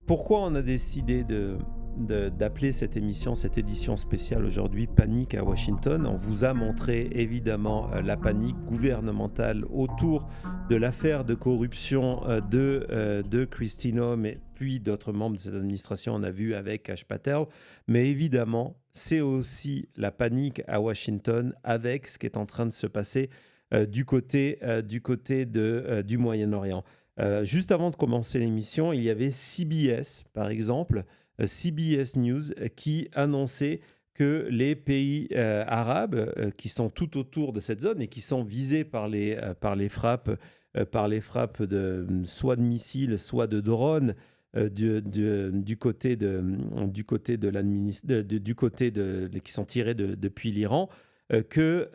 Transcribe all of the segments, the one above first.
Pourquoi on a décidé d'appeler cette émission, cette édition spéciale aujourd'hui Panique à Washington? On vous a montré évidemment la panique gouvernementale autour de l'affaire de corruption de Kristi Noem et puis d'autres membres de cette administration, on a vu avec Ash Patel. Mais évidemment, c'est aussi la panique à Washington avec ce qui est en train de se passer du côté du Moyen-Orient. Juste avant de commencer l'émission, il y avait CBS, par exemple, CBS News, qui annonçait que les pays arabes qui sont tout autour de cette zone et qui sont visés par les frappes, soit de missiles, soit de drones du côté qui sont tirés depuis l'Iran, qu'il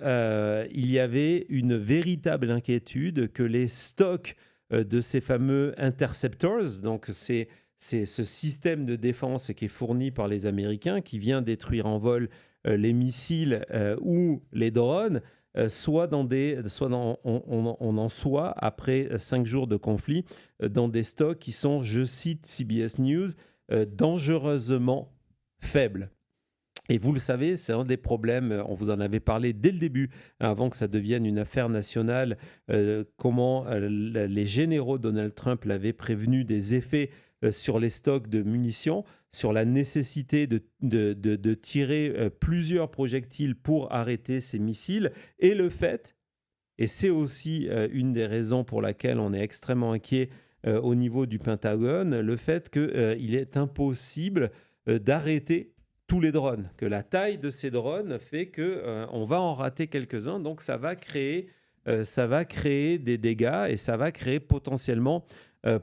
y avait une véritable inquiétude que les stocks de ces fameux interceptors, donc c'est ce système de défense qui est fourni par les Américains, qui vient détruire en vol les missiles ou les drones, on en soit, après 5 jours de conflit, dans des stocks qui sont, je cite CBS News, dangereusement faibles. Et vous le savez, c'est un des problèmes, on vous en avait parlé dès le début, avant que ça devienne une affaire nationale, comment les généraux Donald Trump l'avaient prévenu des effets sur les stocks de munitions, sur la nécessité de tirer plusieurs projectiles pour arrêter ces missiles, et le fait, et c'est aussi une des raisons pour laquelle on est extrêmement inquiet au niveau du Pentagone, le fait qu'il est impossible d'arrêter tous les drones, que la taille de ces drones fait qu'on va en rater quelques-uns, donc ça va créer des dégâts et ça va créer potentiellement des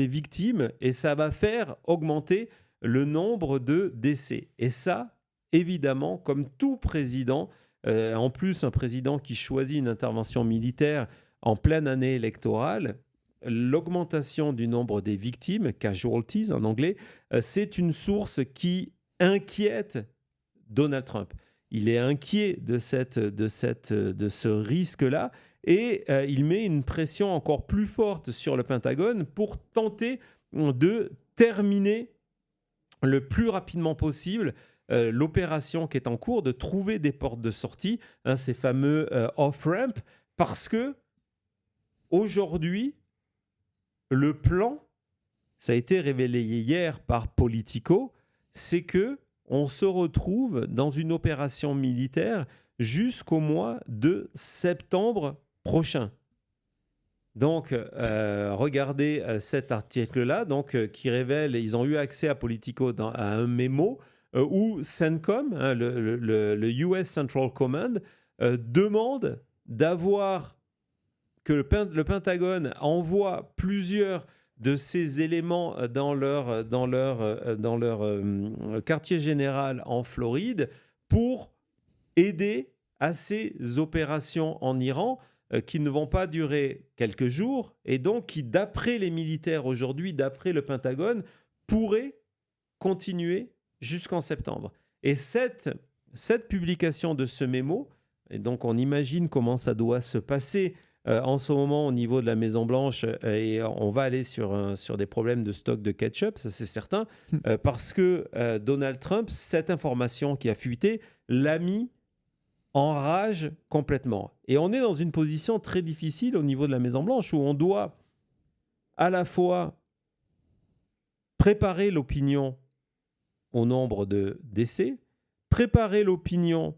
victimes et ça va faire augmenter le nombre de décès. Et ça, évidemment, comme tout président, en plus un président qui choisit une intervention militaire en pleine année électorale, l'augmentation du nombre des victimes, casualties en anglais, c'est une source qui inquiète Donald Trump. Il est inquiet de ce risque-là et il met une pression encore plus forte sur le Pentagone pour tenter de terminer le plus rapidement possible l'opération qui est en cours, de trouver des portes de sortie, ces fameux off-ramp, parce que aujourd'hui, le plan, ça a été révélé hier par Politico, c'est que on se retrouve dans une opération militaire jusqu'au mois de septembre prochain. Donc, regardez cet article-là, qui révèle, ils ont eu accès à Politico à un mémo où CENTCOM, le US Central Command, demande d'avoir que le Pentagone envoie plusieurs de ces éléments dans leur quartier général en Floride pour aider à ces opérations en Iran qui ne vont pas durer quelques jours et donc qui, d'après les militaires aujourd'hui, d'après le Pentagone, pourraient continuer jusqu'en septembre. Et cette publication de ce mémo, et donc on imagine comment ça doit se passer en ce moment au niveau de la Maison-Blanche, et on va aller sur des problèmes de stock de ketchup, ça c'est certain, parce que Donald Trump, cette information qui a fuité, l'a mis en rage complètement. Et on est dans une position très difficile au niveau de la Maison-Blanche où on doit à la fois préparer l'opinion au nombre de décès, préparer l'opinion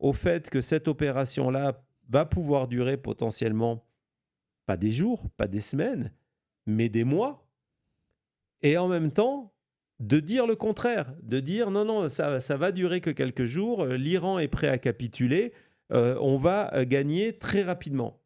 au fait que cette opération-là va pouvoir durer potentiellement pas des jours, pas des semaines, mais des mois. Et en même temps, de dire le contraire, de dire non, ça va durer que quelques jours, l'Iran est prêt à capituler, on va gagner très rapidement.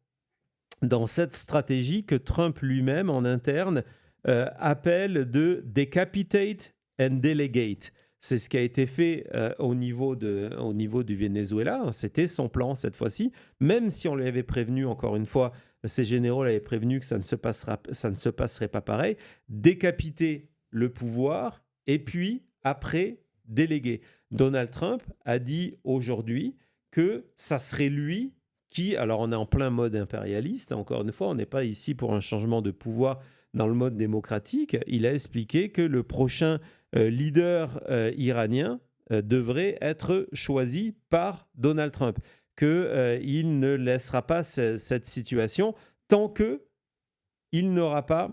Dans cette stratégie que Trump lui-même en interne appelle de decapitate and delegate. C'est ce qui a été fait au niveau du Venezuela. C'était son plan cette fois-ci. Même si on lui avait prévenu, encore une fois, ces généraux l'avaient prévenu que ça ne se passerait pas pareil. Décapiter le pouvoir et puis, après, déléguer. Donald Trump a dit aujourd'hui que ça serait lui qui... Alors, on est en plein mode impérialiste. Encore une fois, on n'est pas ici pour un changement de pouvoir dans le mode démocratique, il a expliqué que le prochain leader iranien devrait être choisi par Donald Trump, qu'il ne laissera pas cette situation tant qu'il n'aura pas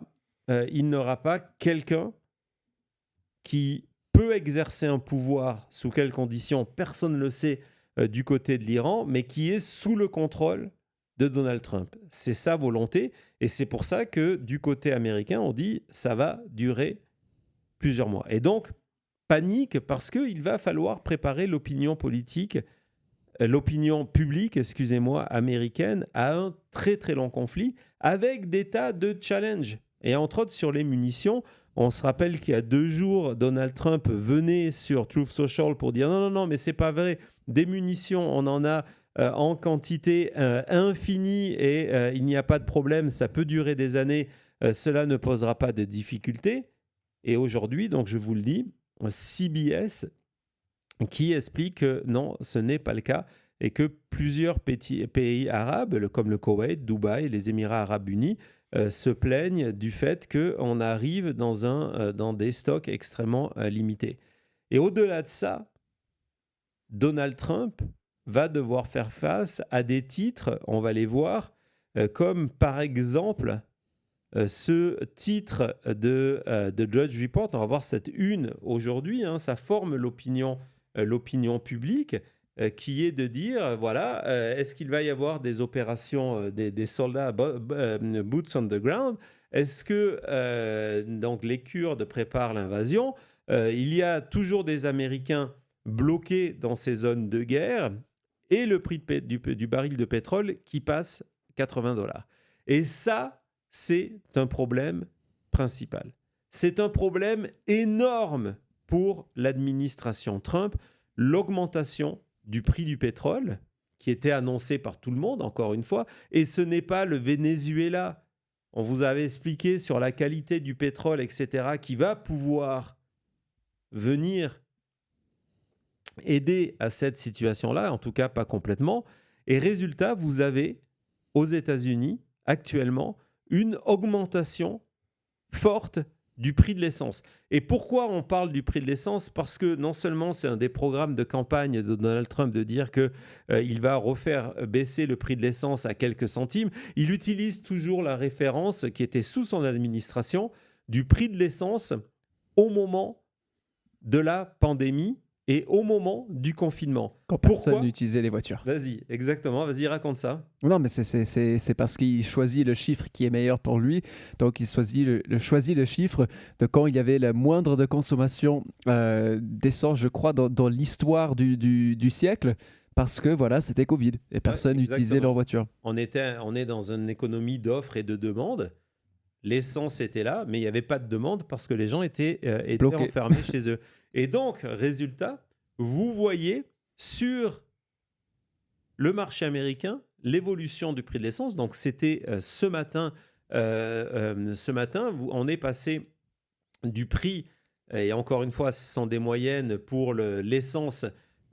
quelqu'un qui peut exercer un pouvoir, sous quelles conditions, personne ne le sait du côté de l'Iran, mais qui est sous le contrôle de Donald Trump. C'est sa volonté, et c'est pour ça que du côté américain, on dit ça va durer plusieurs mois. Et donc, panique, parce qu'il va falloir préparer l'opinion politique, l'opinion publique, américaine, à un très très long conflit, avec des tas de challenges. Et entre autres, sur les munitions, on se rappelle qu'il y a 2 jours, Donald Trump venait sur Truth Social pour dire non, mais c'est pas vrai. Des munitions, on en a en quantité infinie et il n'y a pas de problème. Ça peut durer des années. Cela ne posera pas de difficultés. Et aujourd'hui, donc je vous le dis, CBS qui explique que non, ce n'est pas le cas et que plusieurs pays arabes, comme le Koweït, Dubaï, les Émirats arabes unis, se plaignent du fait qu'on arrive dans des stocks extrêmement limités. Et au-delà de ça, Donald Trump va devoir faire face à des titres, on va les voir, comme par exemple ce titre de Drudge Report. On va voir cette une aujourd'hui, ça forme l'opinion publique, qui est de dire, voilà, est-ce qu'il va y avoir des opérations des soldats boots on the ground? Est-ce que donc les Kurdes préparent l'invasion? Il y a toujours des Américains bloqués dans ces zones de guerre et le prix du baril de pétrole qui passe $80. Et ça, c'est un problème principal. C'est un problème énorme pour l'administration Trump, l'augmentation du prix du pétrole, qui était annoncé par tout le monde, encore une fois, et ce n'est pas le Venezuela. On vous avait expliqué sur la qualité du pétrole, etc., qui va pouvoir venir aider à cette situation-là, en tout cas pas complètement. Et résultat, vous avez aux États-Unis actuellement une augmentation forte du prix de l'essence. Et pourquoi on parle du prix de l'essence? Parce que non seulement c'est un des programmes de campagne de Donald Trump de dire qu'il va refaire baisser le prix de l'essence à quelques centimes, il utilise toujours la référence qui était sous son administration du prix de l'essence au moment de la pandémie et au moment du confinement. Quand personne n'utilisait les voitures. Vas-y, exactement. Vas-y, raconte ça. Non, mais c'est parce qu'il choisit le chiffre qui est meilleur pour lui. Donc, il choisit le chiffre de quand il y avait la moindre de consommation d'essence, je crois, dans l'histoire du siècle. Parce que, voilà, c'était Covid et personne n'utilisait leur voiture. On est dans une économie d'offres et de demandes. L'essence était là, mais il n'y avait pas de demande parce que les gens étaient enfermés chez eux. Et donc, résultat, vous voyez sur le marché américain l'évolution du prix de l'essence. Donc, c'était ce matin, on est passé du prix, et encore une fois, ce sont des moyennes pour l'essence.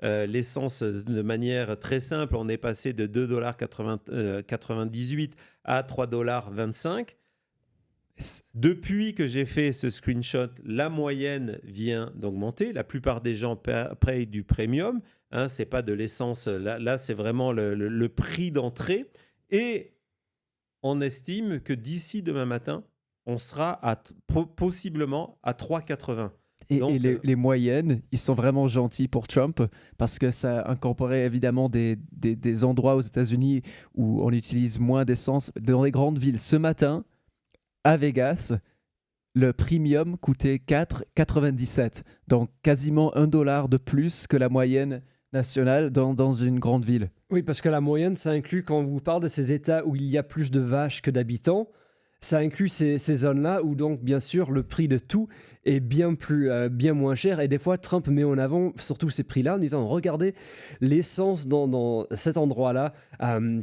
L'essence, de manière très simple, on est passé de 2,98 $ à 3,25 $. Depuis que j'ai fait ce screenshot, la moyenne vient d'augmenter. La plupart des gens payent du premium. Ce n'est pas de l'essence. Là c'est vraiment le prix d'entrée. Et on estime que d'ici demain matin, on sera possiblement à 3,80 $. Et les moyennes, ils sont vraiment gentils pour Trump parce que ça incorporait évidemment des endroits aux États-Unis où on utilise moins d'essence. Dans les grandes villes, ce matin, à Vegas, le premium coûtait 4,97 $. Donc quasiment $1 de plus que la moyenne nationale dans une grande ville. Oui, parce que la moyenne, ça inclut, quand on vous parle de ces États où il y a plus de vaches que d'habitants, ça inclut ces zones-là où donc bien sûr le prix de tout est bien moins cher. Et des fois, Trump met en avant surtout ces prix-là en disant regardez l'essence dans cet endroit-là,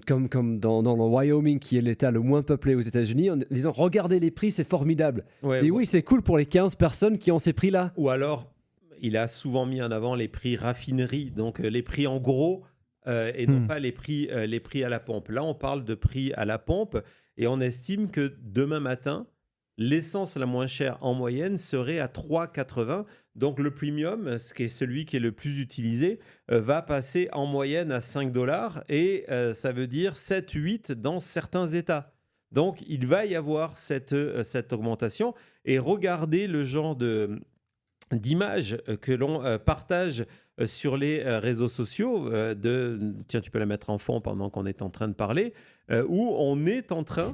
comme dans le Wyoming qui est l'État le moins peuplé aux États-Unis, en disant regardez les prix, c'est formidable. Ouais, et oui, c'est cool pour les 15 personnes qui ont ces prix-là. Ou alors, il a souvent mis en avant les prix raffinerie, donc les prix en gros. Et non pas les prix à la pompe. Là, on parle de prix à la pompe et on estime que demain matin, l'essence la moins chère en moyenne serait à 3,80. Donc le premium, ce qui est celui qui est le plus utilisé, va passer en moyenne à 5 dollars et ça veut dire 7-8 dans certains États. Donc il va y avoir cette augmentation et regardez le genre d'images que l'on partage sur les réseaux sociaux. Tiens, tu peux la mettre en fond pendant qu'on est en train de parler, où on est en train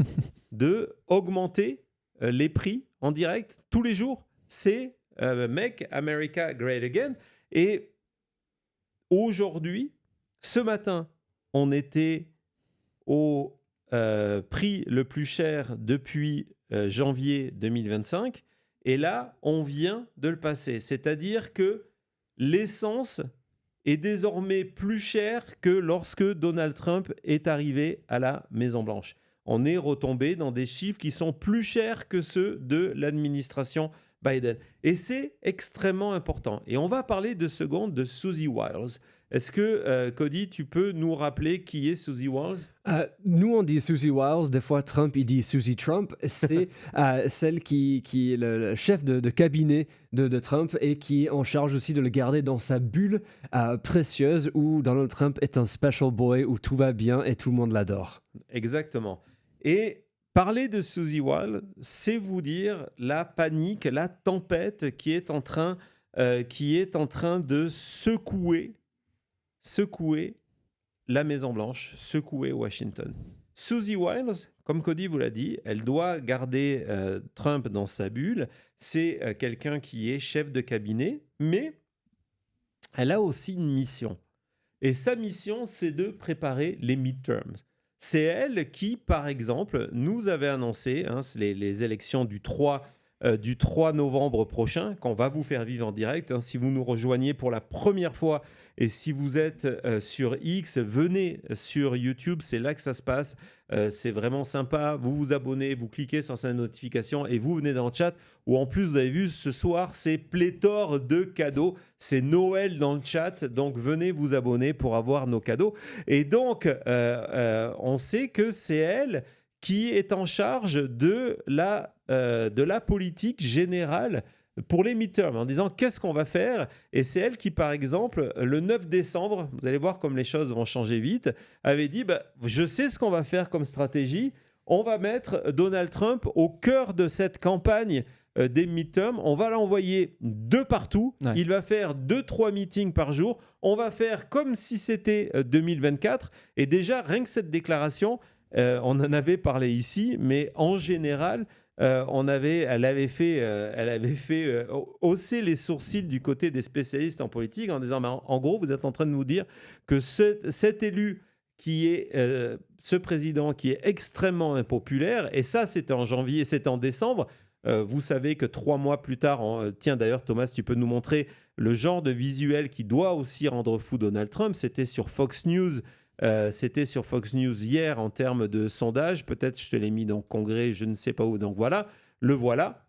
d'augmenter les prix en direct tous les jours. C'est Make America Great Again. Et aujourd'hui, ce matin, on était au prix le plus cher depuis janvier 2025. Et là, on vient de le passer. C'est-à-dire que l'essence est désormais plus chère que lorsque Donald Trump est arrivé à la Maison-Blanche. On est retombé dans des chiffres qui sont plus chers que ceux de l'administration Biden. Et c'est extrêmement important. Et on va parler de secondes de Susie Wiles. Est-ce que, Cody, tu peux nous rappeler qui est Susie Wiles? Nous, on dit Susie Wiles. Des fois, Trump, il dit Susie Trump. C'est celle qui est le chef de cabinet de Trump et qui est en charge aussi de le garder dans sa bulle précieuse où Donald Trump est un special boy, où tout va bien et tout le monde l'adore. Exactement. Et parler de Susie Wiles, c'est vous dire la panique, la tempête qui est en train de secouer la Maison-Blanche, secouer Washington. Susie Wiles, comme Cody vous l'a dit, elle doit garder Trump dans sa bulle. C'est quelqu'un qui est chef de cabinet, mais elle a aussi une mission. Et sa mission, c'est de préparer les midterms. C'est elle qui, par exemple, nous avait annoncé les élections du 3 novembre prochain, qu'on va vous faire vivre en direct. Si vous nous rejoignez pour la première fois et si vous êtes sur X, venez sur YouTube, c'est là que ça se passe. C'est vraiment sympa. Vous vous abonnez, vous cliquez sur cette notification et vous venez dans le chat où en plus, vous avez vu, ce soir, c'est pléthore de cadeaux. C'est Noël dans le chat, donc venez vous abonner pour avoir nos cadeaux. Et donc, on sait que c'est elle qui est en charge de la politique générale pour les midterms, en disant qu'est-ce qu'on va faire. Et c'est elle qui, par exemple, le 9 décembre, vous allez voir comme les choses vont changer vite, avait dit je sais ce qu'on va faire comme stratégie. On va mettre Donald Trump au cœur de cette campagne des midterms. On va l'envoyer de partout. Ouais. Il va faire 2-3 meetings par jour. On va faire comme si c'était 2024. Et déjà, rien que cette déclaration, on en avait parlé ici, mais en général, elle avait fait hausser les sourcils du côté des spécialistes en politique en disant, en gros, vous êtes en train de nous dire que cet élu qui est ce président qui est extrêmement impopulaire, et ça, c'était en janvier, c'était en décembre. Vous savez que 3 mois plus tard, tiens d'ailleurs Thomas, tu peux nous montrer le genre de visuel qui doit aussi rendre fou Donald Trump. C'était sur Fox News. C'était sur Fox News hier en termes de sondage. Peut-être je te l'ai mis dans Congrès, je ne sais pas où. Donc voilà, le voilà.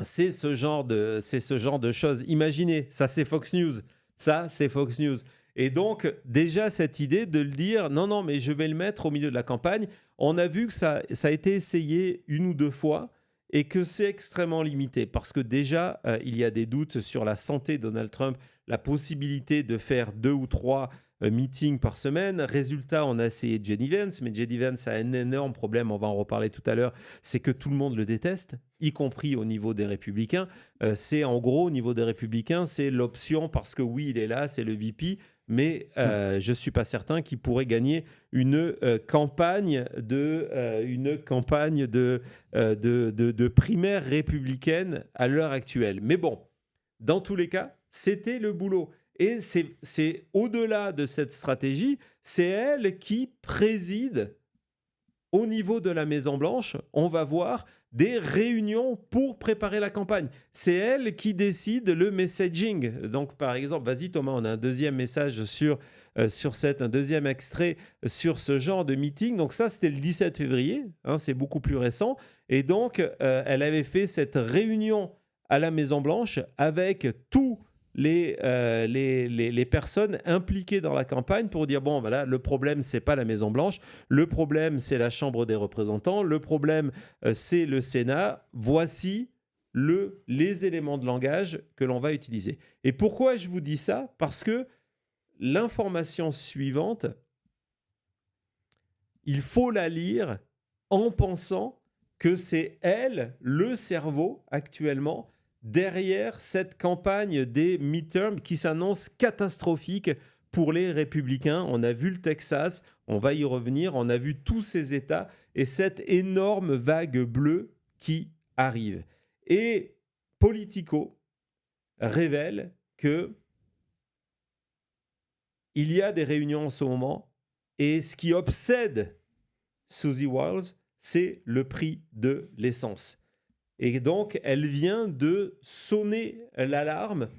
C'est ce genre de choses. Imaginez, ça c'est Fox News. Ça c'est Fox News. Et donc déjà cette idée de le dire, non, mais je vais le mettre au milieu de la campagne. On a vu que ça a été essayé 1 ou 2 fois et que c'est extrêmement limité parce que déjà, il y a des doutes sur la santé de Donald Trump, la possibilité de faire 2 ou 3 meeting par semaine. Résultat, on a essayé J.D. Vance, mais J.D. Vance a un énorme problème, on va en reparler tout à l'heure, c'est que tout le monde le déteste, y compris au niveau des Républicains. C'est en gros, au niveau des Républicains, c'est l'option parce que oui, il est là, c'est le VP, mais je ne suis pas certain qu'il pourrait gagner une campagne de primaire républicaine à l'heure actuelle. Mais bon, dans tous les cas, c'était le boulot. Et c'est au-delà de cette stratégie, c'est elle qui préside au niveau de la Maison-Blanche. On va voir des réunions pour préparer la campagne. C'est elle qui décide le messaging. Donc, par exemple, vas-y Thomas, on a un deuxième message un deuxième extrait sur ce genre de meeting. Donc ça, c'était le 17 février, c'est beaucoup plus récent. Et donc, elle avait fait cette réunion à la Maison-Blanche avec tous les personnes impliquées dans la campagne pour dire, bon, voilà, le problème, c'est pas la Maison-Blanche, le problème, c'est la Chambre des représentants, le problème, c'est le Sénat. Voici les éléments de langage que l'on va utiliser. Et pourquoi je vous dis ça? Parce que l'information suivante, il faut la lire en pensant que c'est elle, le cerveau, actuellement, derrière cette campagne des midterms qui s'annonce catastrophique pour les républicains. On a vu le Texas, on va y revenir, on a vu tous ces États et cette énorme vague bleue qui arrive. Et Politico révèle que il y a des réunions en ce moment et ce qui obsède Susie Wiles, c'est le prix de l'essence. Et donc, elle vient de sonner l'alarme,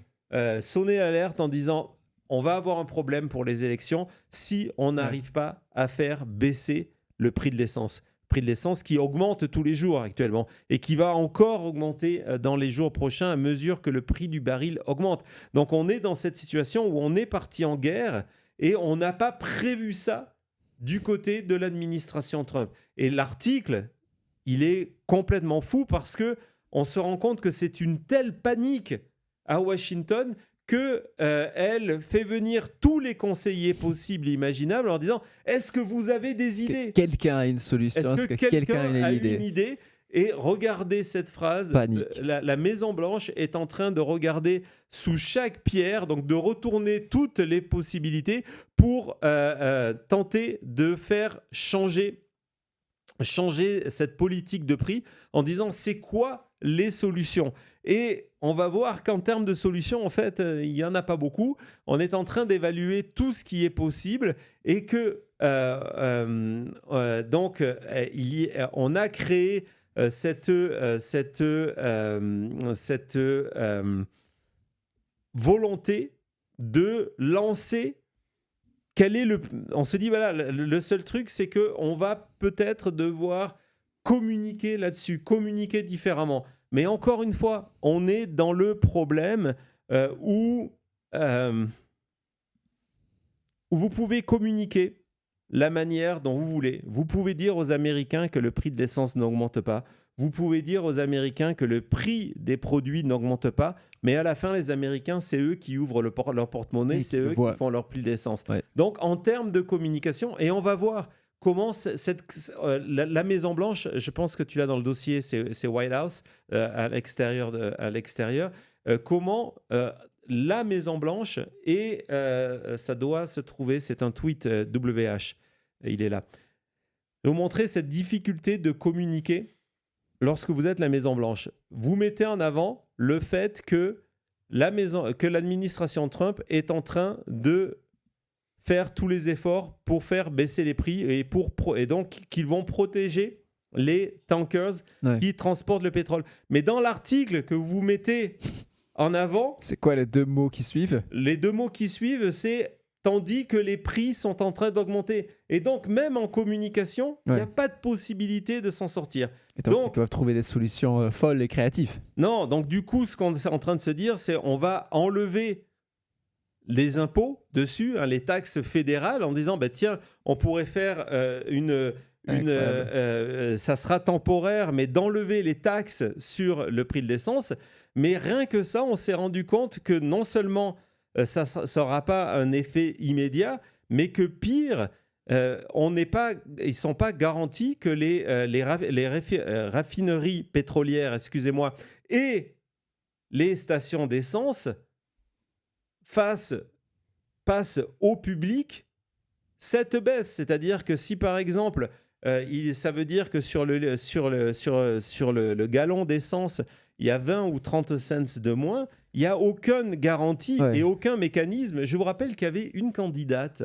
sonner l'alerte en disant on va avoir un problème pour les élections si on n'arrive pas à faire baisser le prix de l'essence. Prix de l'essence qui augmente tous les jours actuellement et qui va encore augmenter dans les jours prochains à mesure que le prix du baril augmente. Donc, on est dans cette situation où on est parti en guerre et on n'a pas prévu ça du côté de l'administration Trump. Et l'article, il est complètement fou parce que on se rend compte que c'est une telle panique à Washington que elle fait venir tous les conseillers possibles et imaginables en disant est-ce que vous avez des idées? Quelqu'un a une solution? Est-ce que quelqu'un a une idée? Et regardez cette phrase, la Maison-Blanche est en train de regarder sous chaque pierre, donc de retourner toutes les possibilités pour tenter de faire changer cette politique de prix en disant c'est quoi les solutions. Et on va voir qu'en termes de solutions, en fait, il n'y en a pas beaucoup. On est en train d'évaluer tout ce qui est possible et que donc on a créé cette volonté de lancer. On se dit, voilà, le seul truc, c'est qu'on va peut-être devoir communiquer là-dessus, communiquer différemment. Mais encore une fois, on est dans le problème où vous pouvez communiquer la manière dont vous voulez. Vous pouvez dire aux Américains que le prix de l'essence n'augmente pas. Vous pouvez dire aux Américains que le prix des produits n'augmente pas. Mais à la fin, les Américains, c'est eux qui ouvrent leur porte-monnaie, c'est eux qui font leur prix d'essence. Ouais. Donc, en termes de communication, et on va voir comment la Maison-Blanche, je pense que tu l'as dans le dossier, c'est White House, à l'extérieur, comment la Maison-Blanche, et ça doit se trouver, c'est un tweet WH, il est là. Je vais vous montrer cette difficulté de communiquer lorsque vous êtes la Maison-Blanche. Vous mettez en avant le fait que l'administration Trump est en train de faire tous les efforts pour faire baisser les prix et donc qu'ils vont protéger les tankers qui transportent le pétrole. Mais dans l'article que vous mettez en avant... C'est quoi les deux mots qui suivent? Les deux mots qui suivent, c'est « tandis que les prix sont en train d'augmenter ». Et donc, même en communication, il n'y a pas de possibilité de s'en sortir. Et donc, ils doivent trouver des solutions folles et créatives. Non, donc du coup, ce qu'on est en train de se dire, c'est on va enlever les impôts dessus, les taxes fédérales, en disant, tiens, on pourrait faire ça sera temporaire, mais d'enlever les taxes sur le prix de l'essence. Mais rien que ça, on s'est rendu compte que non seulement ça n'aura pas un effet immédiat, mais que pire, ils ne sont pas garantis que les raffineries pétrolières, et les stations d'essence passent au public cette baisse. C'est-à-dire que si, par exemple, ça veut dire que sur le gallon d'essence, il y a 20 ou 30 cents de moins, il n'y a aucune garantie et aucun mécanisme. Je vous rappelle qu'il y avait une candidate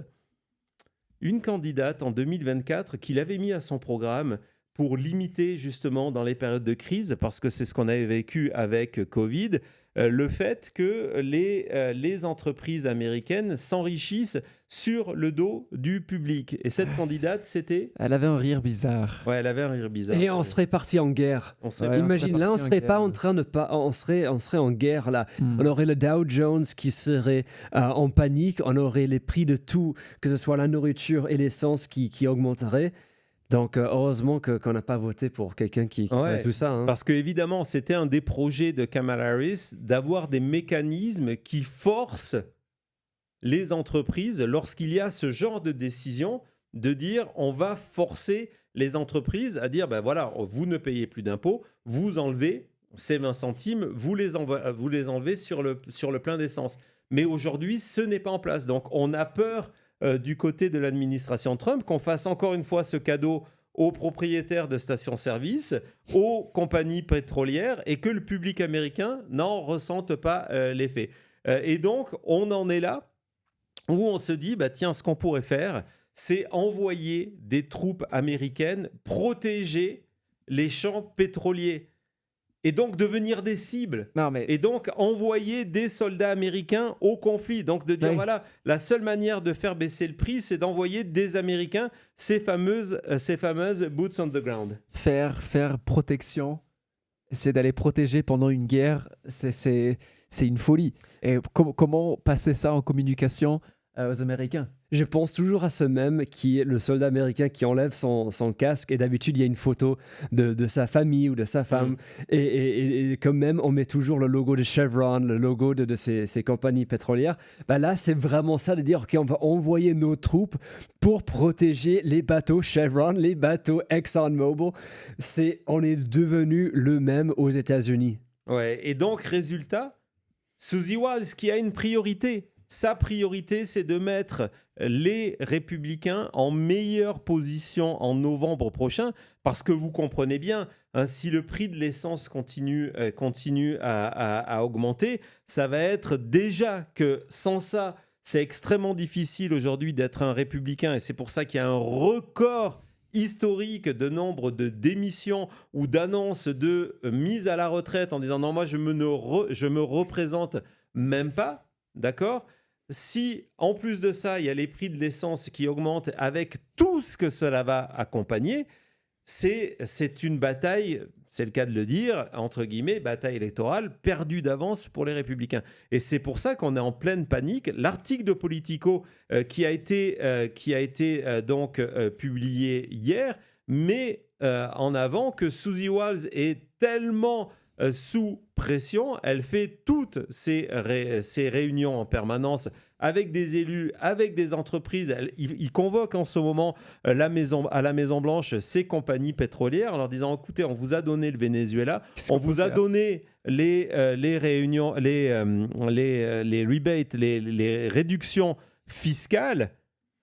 en 2024 qui l'avait mis à son programme pour limiter justement dans les périodes de crise, parce que c'est ce qu'on avait vécu avec Covid, le fait que les entreprises américaines s'enrichissent sur le dos du public. Et cette candidate, c'était... Elle avait un rire bizarre. Ouais, elle avait un rire bizarre. Et on serait parti en guerre. On serait- Ouais, Imagine, là, on parti en serait pas guerre. en train de pas, on serait en guerre là. Hmm. On aurait le Dow Jones qui serait en panique. On aurait les prix de tout, que ce soit la nourriture et l'essence qui augmenteraient. Donc heureusement qu'on n'a pas voté pour quelqu'un qui Ouais. fait tout ça. Hein. Parce que évidemment, c'était un des projets de Kamala Harris d'avoir des mécanismes qui forcent les entreprises, lorsqu'il y a ce genre de décision, de dire on va forcer les entreprises à dire ben voilà, vous ne payez plus d'impôts, vous enlevez ces 20 centimes, vous les enlevez sur le plein d'essence. Mais aujourd'hui, ce n'est pas en place. Donc on a peur du côté de l'administration Trump qu'on fasse encore une fois ce cadeau aux propriétaires de stations-service, aux compagnies pétrolières, et que le public américain n'en ressente pas l'effet. Et donc, on en est là où on se dit, bah, tiens, ce qu'on pourrait faire, c'est envoyer des troupes américaines protéger les champs pétroliers. Et donc devenir des cibles. Non, mais Et donc envoyer des soldats américains au conflit. Donc de dire, Oui. voilà, la seule manière de faire baisser le prix, c'est d'envoyer des Américains, ces fameuses boots on the ground. faire protection, essayer d'aller protéger pendant une guerre, c'est une folie. Et comment passer ça en communication aux Américains? Je pense toujours à ce même qui est le soldat américain qui enlève son casque et d'habitude il y a une photo de sa famille ou de sa femme et quand même on met toujours le logo de Chevron, le logo de ces compagnies pétrolières. Bah là c'est vraiment ça de dire ok on va envoyer nos troupes pour protéger les bateaux Chevron, les bateaux ExxonMobil. On est devenu le même aux États-Unis. Ouais. Et donc, résultat, Suzy Wiles qui a une priorité. Sa priorité, c'est de mettre les républicains en meilleure position en novembre prochain, parce que vous comprenez bien, hein, si le prix de l'essence continue à augmenter, ça va être déjà que sans ça, c'est extrêmement difficile aujourd'hui d'être un républicain, et c'est pour ça qu'il y a un record historique de nombre de démissions ou d'annonces de mise à la retraite en disant non, moi je me représente même pas, d'accord ? Si, en plus de ça, il y a les prix de l'essence qui augmentent avec tout ce que cela va accompagner, c'est une bataille, c'est le cas de le dire, entre guillemets, bataille électorale perdue d'avance pour les Républicains. Et c'est pour ça qu'on est en pleine panique. L'article de Politico qui a été publié hier met en avant que Suzy Wiles est tellement sous pression, elle fait toutes ces réunions en permanence avec des élus, avec des entreprises. Il convoque en ce moment à la Maison-Blanche ces compagnies pétrolières en leur disant écoutez, on vous a donné le Venezuela, on vous a donné les réunions, les rebates, les réductions fiscales.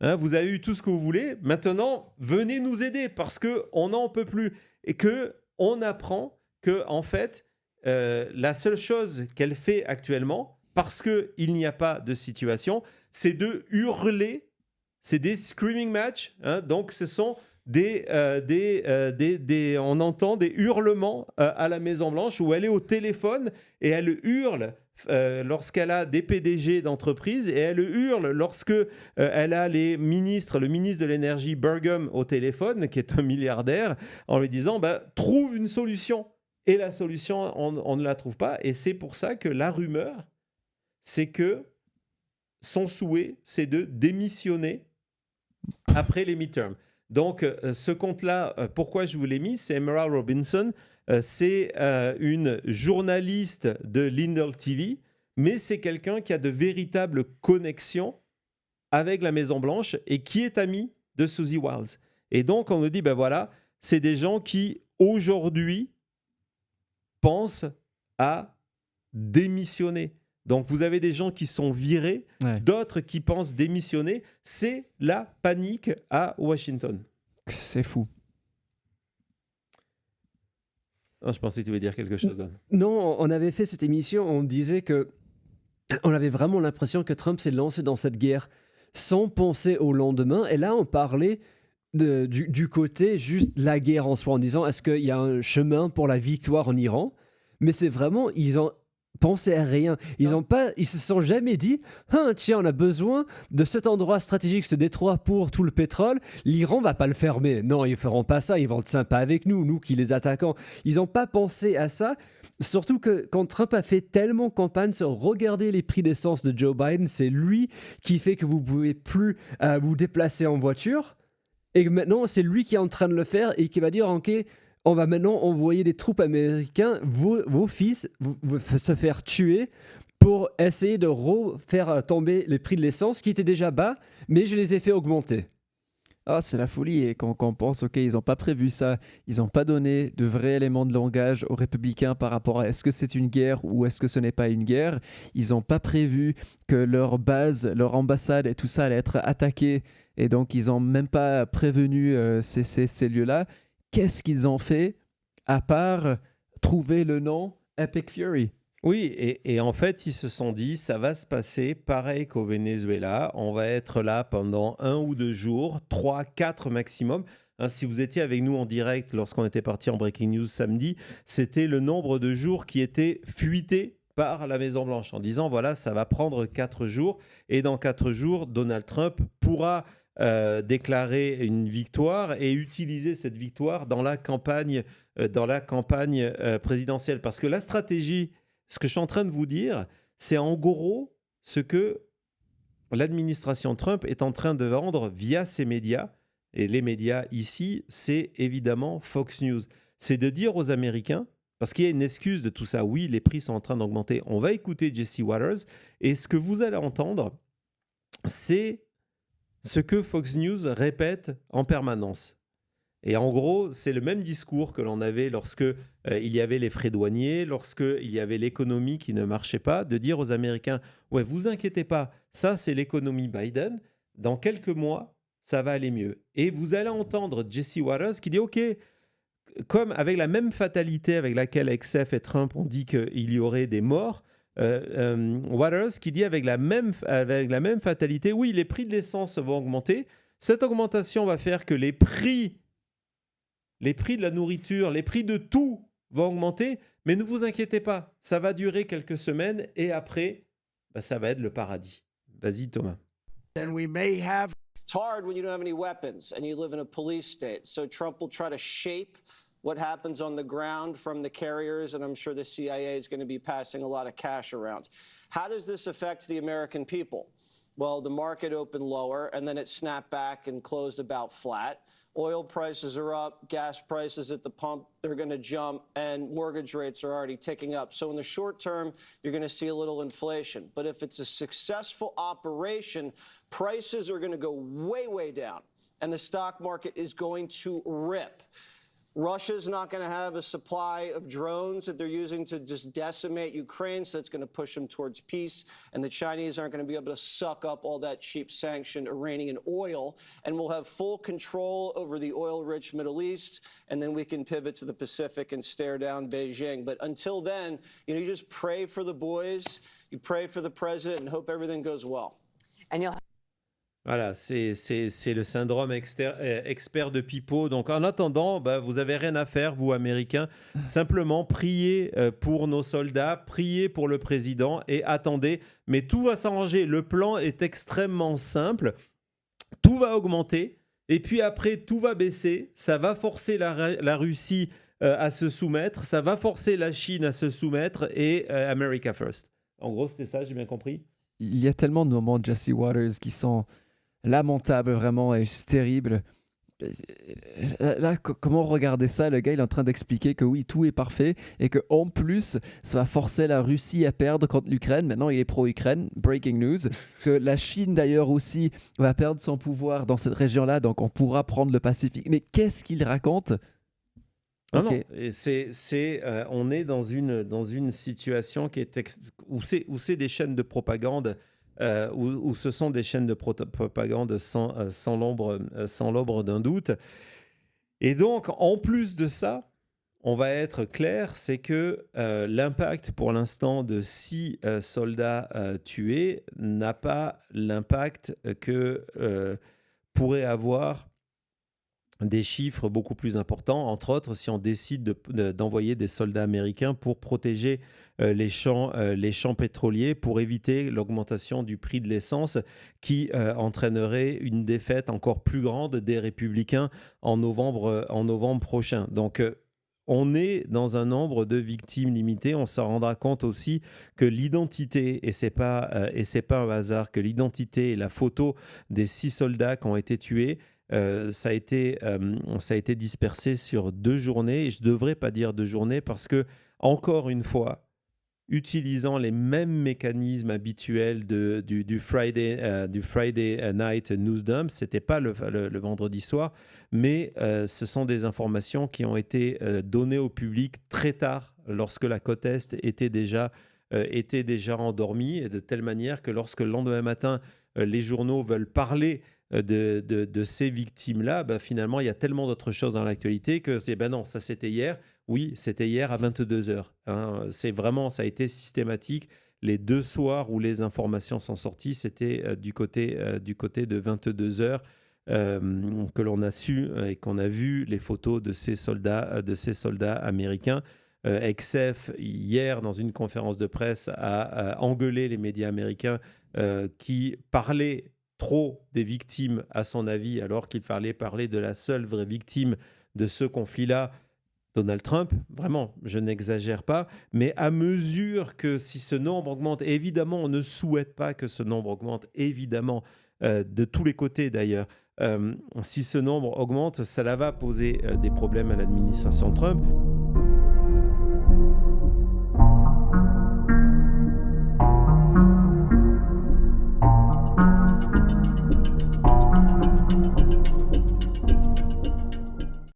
Hein, vous avez eu tout ce que vous voulez. Maintenant, venez nous aider parce qu'on n'en peut plus. Et qu'on apprend que, en fait, la seule chose qu'elle fait actuellement, parce qu'il n'y a pas de situation, c'est de hurler. C'est des screaming matchs. Hein, donc, ce sont on entend des hurlements à la Maison-Blanche où elle est au téléphone et elle hurle lorsqu'elle a des PDG d'entreprise et elle hurle lorsque elle a le ministre de l'énergie Burgum au téléphone, qui est un milliardaire, en lui disant trouve une solution. Et la solution, on ne la trouve pas. Et c'est pour ça que la rumeur, c'est que son souhait, c'est de démissionner après les midterms. Donc, ce compte-là, pourquoi je vous l'ai mis, c'est Emerald Robinson. C'est une journaliste de Lindell TV, mais c'est quelqu'un qui a de véritables connexions avec la Maison-Blanche et qui est ami de Suzy Wiles. Et donc, on nous dit, voilà, c'est des gens qui, aujourd'hui, pensent à démissionner. Donc, vous avez des gens qui sont virés, d'autres qui pensent démissionner. C'est la panique à Washington. C'est fou. Oh, je pensais que tu voulais dire quelque chose. Non, on avait fait cette émission, on disait que on avait vraiment l'impression que Trump s'est lancé dans cette guerre sans penser au lendemain. Et là, on parlait du côté juste la guerre en soi, en disant est-ce qu'il y a un chemin pour la victoire en Iran? Mais c'est vraiment, ils ont pensé à rien. Ils se sont jamais dit, ah, tiens, on a besoin de cet endroit stratégique, ce détroit pour tout le pétrole. L'Iran va pas le fermer. Non, ils feront pas ça. Ils vont être sympas avec nous qui les attaquons. Ils n'ont pas pensé à ça. Surtout que quand Trump a fait tellement campagne sur regarder les prix d'essence de Joe Biden, c'est lui qui fait que vous pouvez plus vous déplacer en voiture. Et maintenant, c'est lui qui est en train de le faire et qui va dire, OK, on va maintenant envoyer des troupes américaines, vos fils, se faire tuer pour essayer de refaire tomber les prix de l'essence qui étaient déjà bas, mais je les ai fait augmenter. Ah, c'est la folie. Et quand on pense, OK, ils n'ont pas prévu ça, ils n'ont pas donné de vrais éléments de langage aux républicains par rapport à est-ce que c'est une guerre ou est-ce que ce n'est pas une guerre. Ils n'ont pas prévu que leur base, leur ambassade et tout ça allait être attaqué. Et donc, ils n'ont même pas prévenu ces lieux-là. Qu'est-ce qu'ils ont fait à part trouver le nom Epic Fury? Oui, et en fait, ils se sont dit, ça va se passer pareil qu'au Venezuela. On va être là pendant 1 ou 2 jours, 3, 4 maximum. Hein, si vous étiez avec nous en direct lorsqu'on était parti en Breaking News samedi, c'était le nombre de jours qui étaient fuités par la Maison-Blanche en disant, voilà, ça va prendre 4 jours. Et dans 4 jours, Donald Trump pourra déclarer une victoire et utiliser cette victoire dans la campagne présidentielle. Parce que la stratégie, ce que je suis en train de vous dire, c'est en gros ce que l'administration Trump est en train de vendre via ses médias. Et les médias ici, c'est évidemment Fox News. C'est de dire aux Américains, parce qu'il y a une excuse de tout ça, oui, les prix sont en train d'augmenter. On va écouter Jesse Waters et ce que vous allez entendre, c'est ce que Fox News répète en permanence. Et en gros, c'est le même discours que l'on avait lorsque il y avait les frais douaniers, lorsque il y avait l'économie qui ne marchait pas, de dire aux Américains, ouais, vous inquiétez pas, ça c'est l'économie Biden, dans quelques mois, ça va aller mieux. Et vous allez entendre Jesse Waters qui dit, ok, comme avec la même fatalité avec laquelle XF et Trump ont dit qu'il y aurait des morts, Waters qui dit avec la même fatalité, oui, les prix de l'essence vont augmenter. Cette augmentation va faire que les prix de la nourriture, les prix de tout vont augmenter, mais ne vous inquiétez pas, ça va durer quelques semaines et après, ça va être le paradis. Vas-y Thomas. Then we may have. It's hard when you don't have any weapons and you live in a police state. So Trump will try to shape what happens on the ground from the carriers, and I'm sure the CIA is going to be passing a lot of cash around. How does this affect the American people? Well, the market opened lower, and then it snapped back and closed about flat. Oil prices are up, gas prices at the pump, they're going to jump, and mortgage rates are already ticking up. So in the short term, you're going to see a little inflation. But if it's a successful operation, prices are going to go way, way down, and the stock market is going to rip. Russia's not going to have a supply of drones that they're using to just decimate Ukraine, so it's going to push them towards peace. And the Chinese aren't going to be able to suck up all that cheap sanctioned Iranian oil. And we'll have full control over the oil-rich Middle East, and then we can pivot to the Pacific and stare down Beijing. But until then, you just pray for the boys, you pray for the president, and hope everything goes well. And you'll Voilà, c'est le syndrome expert de pipeau. Donc, en attendant, vous n'avez rien à faire, vous, Américains. Simplement, priez pour nos soldats, priez pour le président et attendez. Mais tout va s'arranger. Le plan est extrêmement simple. Tout va augmenter et puis après, tout va baisser. Ça va forcer la Russie à se soumettre. Ça va forcer la Chine à se soumettre et America First. En gros, c'était ça, j'ai bien compris. Il y a tellement de moments de Jesse Waters qui sont lamentables vraiment et juste terribles. Là, comment regarder ça? Le gars, il est en train d'expliquer que oui, tout est parfait et qu'en plus, ça va forcer la Russie à perdre contre l'Ukraine. Maintenant, il est pro-Ukraine, breaking news. Que la Chine, d'ailleurs, aussi va perdre son pouvoir dans cette région-là, donc on pourra prendre le Pacifique. Mais qu'est-ce qu'il raconte? Non, non. Et on est dans une situation qui est où c'est des chaînes de propagande, où ce sont des chaînes de propagande sans l'ombre d'un doute. Et donc, en plus de ça, on va être clair, c'est que l'impact pour l'instant de 6 soldats tués n'a pas l'impact que pourrait avoir des chiffres beaucoup plus importants, entre autres si on décide d'envoyer des soldats américains pour protéger les champs pétroliers, pour éviter l'augmentation du prix de l'essence qui entraînerait une défaite encore plus grande des républicains en novembre prochain. Donc, on est dans un nombre de victimes limité. On se rendra compte aussi que l'identité, et c'est pas un hasard, que l'identité et la photo des 6 soldats qui ont été tués, ça a été dispersé sur 2 journées. Et je ne devrais pas dire 2 journées parce que, encore une fois, utilisant les mêmes mécanismes habituels du Friday Night News Dump, ce n'était pas le vendredi soir, mais ce sont des informations qui ont été données au public très tard, lorsque la côte Est était déjà endormie, et de telle manière que lorsque le lendemain matin, les journaux veulent parler de ces victimes-là, finalement, il y a tellement d'autres choses dans l'actualité que c'est, non, ça c'était hier. Oui, c'était hier à 22h. C'est vraiment, ça a été systématique. Les 2 soirs où les informations sont sorties, c'était du côté de 22h que l'on a su et qu'on a vu les photos de ces soldats américains. XF, hier, dans une conférence de presse, a engueulé les médias américains qui parlaient trop des victimes, à son avis, alors qu'il fallait parler de la seule vraie victime de ce conflit-là, Donald Trump. Vraiment, je n'exagère pas, mais à mesure que si ce nombre augmente, évidemment, on ne souhaite pas que ce nombre augmente, évidemment, de tous les côtés d'ailleurs. Si ce nombre augmente, cela va poser des problèmes à l'administration Trump.